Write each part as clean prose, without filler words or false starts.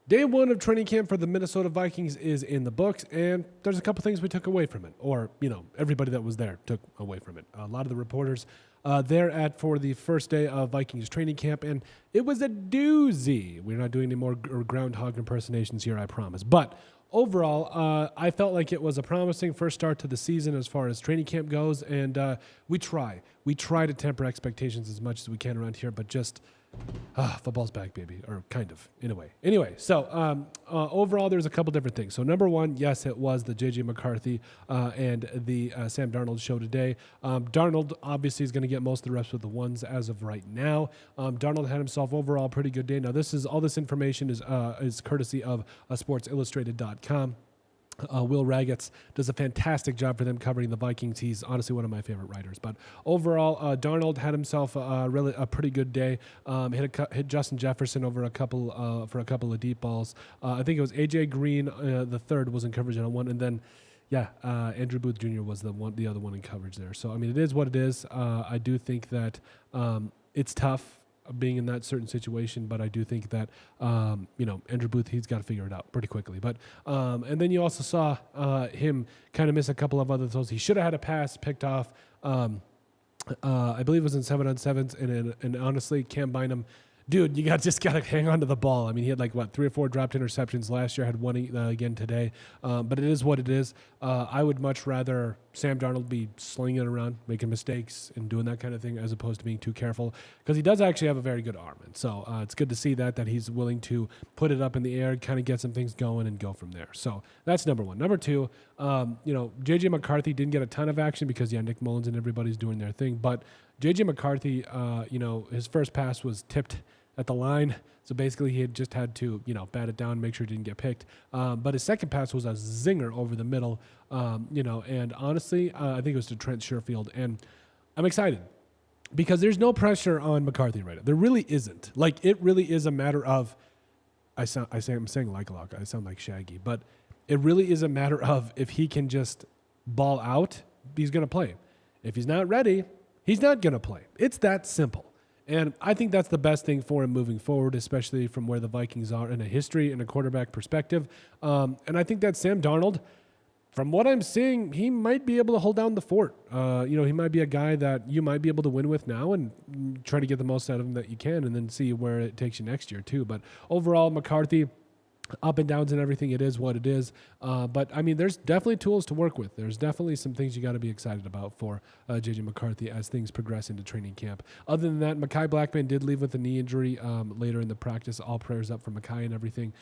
Day one of training camp for the Minnesota Vikings is in the books, and there's a couple things we took away from it, or, everybody that was there took away from it. A lot of the reporters there for the first day of Vikings training camp, and it was a doozy. We're not doing any more groundhog impersonations here, I promise. But overall, I felt like it was a promising first start to the season as far as training camp goes, and we try to temper expectations as much as we can around here, but just football's back, baby, or kind of, in a way. Anyway, so overall, there's a couple different things. So number one, yes, it was the J.J. McCarthy and the Sam Darnold show today. Darnold obviously is going to get most of the reps with the ones as of right now. Darnold had himself overall a pretty good day. Now, all this information is courtesy of SportsIllustrated.com. Will Ragatz does a fantastic job for them covering the Vikings. He's honestly one of my favorite writers. But overall, Darnold had himself a pretty good day. Hit Justin Jefferson over for a couple of deep balls. I think it was AJ Green, the third, was in coverage on one, and then Andrew Booth Jr. was the other one in coverage there. So I mean, it is what it is. I do think that it's tough being in that certain situation, but I do think that Andrew Booth, he's got to figure it out pretty quickly. But and then you also saw him kind of miss a couple of other throws. He should have had a pass picked off. I believe it was in 7-on-7s, and honestly, Cam Bynum, dude, just got to hang on to the ball. I mean, he had 3 or 4 dropped interceptions last year, had one again today. But it is what it is. I would much rather Sam Darnold be slinging it around, making mistakes, and doing that kind of thing, as opposed to being too careful, because he does actually have a very good arm. And so it's good to see that he's willing to put it up in the air, kind of get some things going, and go from there. So that's number one. Number two, J.J. McCarthy didn't get a ton of action because, Nick Mullins and everybody's doing their thing. But J.J. McCarthy, his first pass was tipped at the line. So basically he had to, bat it down, make sure it didn't get picked. But his second pass was a zinger over the middle, and honestly, I think it was to Trent Sherfield. And I'm excited because there's no pressure on McCarthy right now. There really isn't. It really is a matter of, I'm saying like a lot. I sound like Shaggy, but it really is a matter of if he can just ball out, he's going to play. If he's not ready, he's not going to play. It's that simple. And I think that's the best thing for him moving forward, especially from where the Vikings are in a history and a quarterback perspective. And I think that Sam Darnold, from what I'm seeing, he might be able to hold down the fort. He might be a guy that you might be able to win with now and try to get the most out of him that you can, and then see where it takes you next year too. But overall, McCarthy, up and downs and everything, it is what it is. But, I mean, there's definitely tools to work with. There's definitely some things you got to be excited about for J.J. McCarthy as things progress into training camp. Other than that, Mekhi Blackman did leave with a knee injury later in the practice. All prayers up for Mekhi and everything.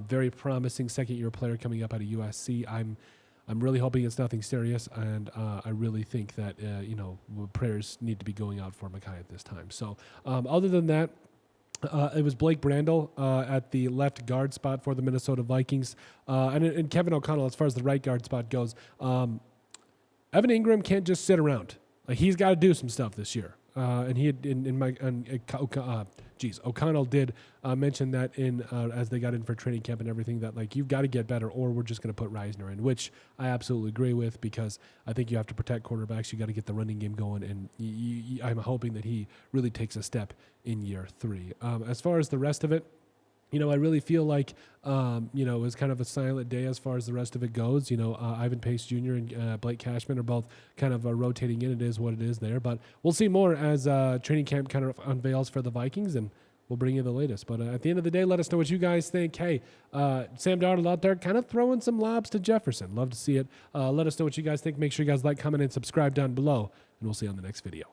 Very promising second-year player coming up out of USC. I'm really hoping it's nothing serious, and I really think that, prayers need to be going out for Mekhi at this time. So, other than that, it was Blake Brandel at the left guard spot for the Minnesota Vikings. And Kevin O'Connell, as far as the right guard spot goes, Evan Ingram can't just sit around. He's got to do some stuff this year. And he had O'Connell did mention that as they got in for training camp and everything, that you've got to get better, or we're just going to put Reisner in, which I absolutely agree with, because I think you have to protect quarterbacks. You got to get the running game going, and I'm hoping that he really takes a step in year 3. As far as the rest of it, I really feel like, it was kind of a silent day as far as the rest of it goes. Ivan Pace Jr. and Blake Cashman are both kind of rotating in. It is what it is there. But we'll see more as training camp kind of unveils for the Vikings, and we'll bring you the latest. But at the end of the day, let us know what you guys think. Hey, Sam Darnold out there kind of throwing some lobs to Jefferson. Love to see it. Let us know what you guys think. Make sure you guys like, comment, and subscribe down below, and we'll see you on the next video.